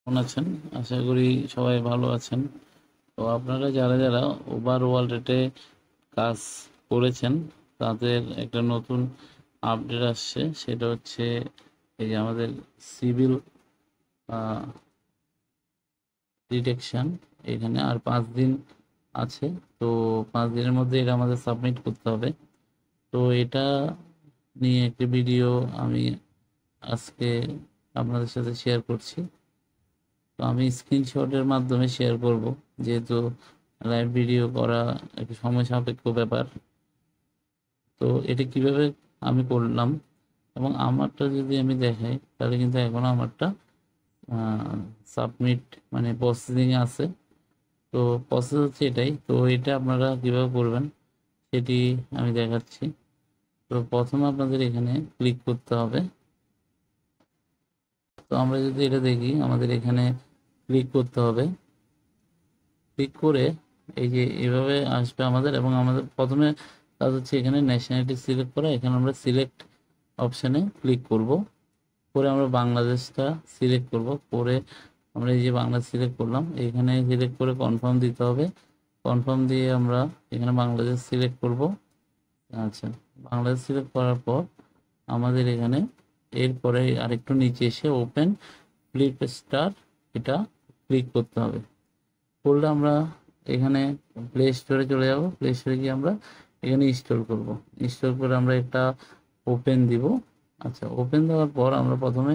কেমন আছেন? আশা করি সবাই ভালো আছেন। তো আপনারা যারা ওভার ওয়ালেটে কাজ করেছেন তাদের একটা নতুন আপডেট আসছে। সেটা হচ্ছে এই যে আমাদের সিভিল ডিটেকশন। এখানে আর 5 দিন আছে। তো 5 দিনের মধ্যে এটা আমাদের সাবমিট করতে হবে। তো এটা নিয়ে একটি ভিডিও আমি আজকে আপনাদের সাথে শেয়ার করছি। তো আমি স্ক্রিনশটের মাধ্যমে শেয়ার করব, যেহেতু লাইভ ভিডিও করা একটু সময় সাপেক্ষ ব্যাপার। তো এটা কিভাবে আমি করলাম এবং আমারটা যদি আমি দেখাই, তাহলে কিন্তু এখনো আমারটা সাবমিট মানে প্রসেসিং আছে। তো প্রসেস হচ্ছে এটাই। তো এটা আপনারা কিভাবে করবেন সেটি আমি দেখাচ্ছি। তো প্রথমে আপনাদের এখানে ক্লিক করতে হবে। তো আমরা যদি এটা দেখি, আমাদের এখানে ক্লিক করতে হবে। ক্লিক করে এই যে এভাবে আসবে আমাদের, এবং আমাদের প্রথমে কাজ হচ্ছে এখানে ন্যাশনালিটি সিলেক্ট করা। এখানে আমরা সিলেক্ট অপশানে ক্লিক করব, করে আমরা বাংলাদেশটা সিলেক্ট করব। করে আমরা এই যে বাংলাদেশ সিলেক্ট করলাম, এখানে সিলেক্ট করে কনফার্ম দিতে হবে। কনফার্ম দিয়ে আমরা এখানে বাংলাদেশ সিলেক্ট করব। আচ্ছা, বাংলাদেশ সিলেক্ট করার পর আমাদের এখানে এরপরে আরেকটু নিচে এসে ওপেন ফ্লিপ স্টার এটা ক্লিক করতে হবে। করলে আমরা এখানে প্লে স্টোরে চলে যাব। প্লে স্টোরে গিয়ে আমরা এখানে ইনস্টল করব। ইনস্টল করে আমরা একটা ওপেন দিব। আচ্ছা, ওপেন দেওয়ার পর আমরা প্রথমে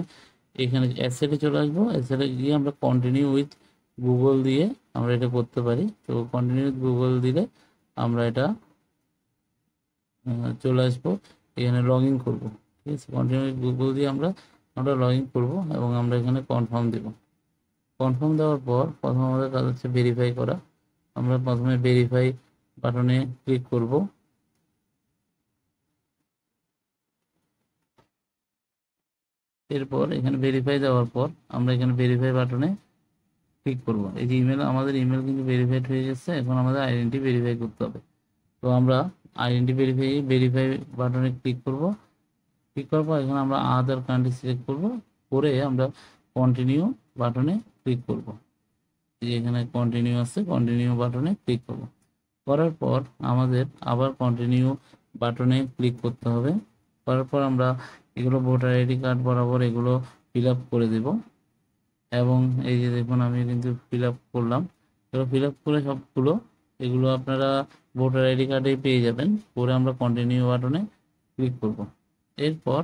এখানে অ্যাসেটে চলে আসবো। অ্যাসেটে গিয়ে আমরা কন্টিনিউ উইথ গুগল দিয়ে আমরা এটা করতে পারি। তো কন্টিনিউ উইথ গুগল দিলে আমরা এটা চলে আসবো। এখানে লগ ইন করবো। ঠিক আছে, কন্টিনিউ উইথ গুগল দিয়ে আমরা লগ ইন করবো এবং আমরা এখানে কনফার্ম দেবো। কনফার্ম দেওয়ার পর প্রথম আমাদের কাজ হচ্ছে ভেরিফাই করা। আমরা প্রথমে ভেরিফাই বাটনে ক্লিক করব। এরপর এখানে ভেরিফাই দেওয়ার পর আমরা এখানে ভেরিফাই বাটনে ক্লিক করব। এই যে ইমেল, আমাদের ইমেল কিন্তু ভেরিফাইড হয়ে গেছে। এখন আমাদের আইডেন্টি ভেরিফাই করতে হবে। তো আমরা আইডেন্টি ভেরিফাই বাটনে ক্লিক করব। ক্লিক করার পর এখানে আমরা আদার কান্ট্রি সিলেক্ট করব। করে আমরা কন্টিনিউ বাটনে ক্লিক করব। এই যে এখানে কন্টিনিউ আছে, কন্টিনিউ বাটনে ক্লিক করব। করার পর আমাদের আবার কন্টিনিউ বাটনে ক্লিক করতে হবে। করার পর আমরা এগুলো ভোটার আইডি কার্ড বরাবর এগুলো ফিল আপ করে দেব। এবং এই যে দেখুন আমি কিন্তু ফিল আপ করলাম। এগুলো ফিল আপ করে সবগুলো এগুলো আপনারা ভোটার আইডি কার্ডেই পেয়ে যাবেন। পরে আমরা কন্টিনিউ বাটনে ক্লিক করব। এরপর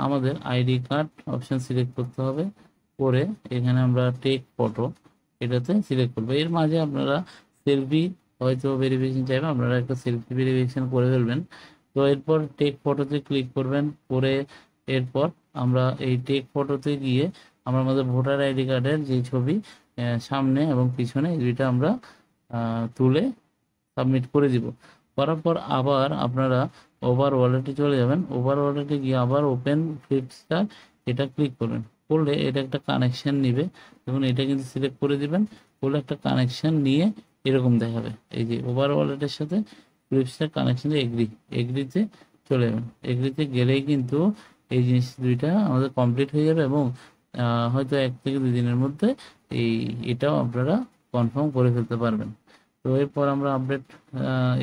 আমাদের আইডি কার্ড অপশান সিলেক্ট করতে হবে। করে এখানে আমরা টেক ফটো এটাতে সিলেক্ট করবো। এর মাঝে আপনারা সেলফি হয়তো ভেরিফিকেশন চাইবেন, আপনারা একটা সেলফি ভেরিফিকেশন করে ফেলবেন। তো এরপর টেক ফটোতে ক্লিক করবেন। করে এরপর আমরা এই টেক ফটোতে গিয়ে আমরা আমাদের ভোটার আইডি কার্ডের যে ছবি সামনে এবং পিছনে এই দুইটা আমরা তুলে সাবমিট করে দিব। করার পর আবার আপনারা ওভার ওয়ালেটে চলে যাবেন। ওভার ওয়ালেটে গিয়ে আবার ওপেন ফ্লিপস্টার এটা ক্লিক করবেন। করলে এটা একটা কানেকশন নিবে। দেখুন এটা কিন্তু সিলেক্ট করে দিবেন। করলে একটা কানেকশন নিয়ে এরকম দেখাবে। এই যে ওভার ওয়ালেটের সাথে ফ্লিপস্টার কানেকশনে এগ্রিতে চলে যাবেন। এগ্রিতে গেলেই কিন্তু এই জিনিস দুইটা আমাদের কমপ্লিট হয়ে যাবে এবং হয়তো 1 থেকে 2 দিনের মধ্যে এটাও আপনারা কনফার্ম করে ফেলতে পারবেন। তো এরপর আমরা আপডেট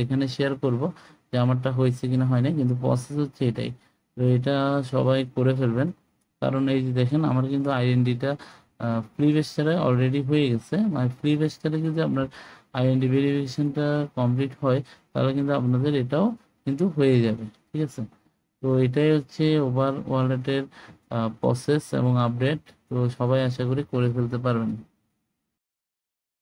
এখানে শেয়ার করব যে আমারটা হয়েছে কিনা হয় না, কিন্তু প্রসেস হচ্ছে এটাই। তো এটা সবাই করে ফেলবেন, কারণ এই যে দেখেন আমার কিন্তু আইডেন্টিটা ফ্রি বেস্টারে অলরেডি হয়ে গেছে। মানে ফ্রি বেস্টারে যদি আপনার আইডেন্টি ভেরিফিকেশনটা কমপ্লিট হয়, তাহলে কিন্তু আপনাদের এটাও কিন্তু হয়ে যাবে। ঠিক আছে, তো এটাই হচ্ছে ওভার ওয়ালেটের প্রসেস এবং আপডেট। তো সবাই আশা করি করে ফেলতে পারবেন।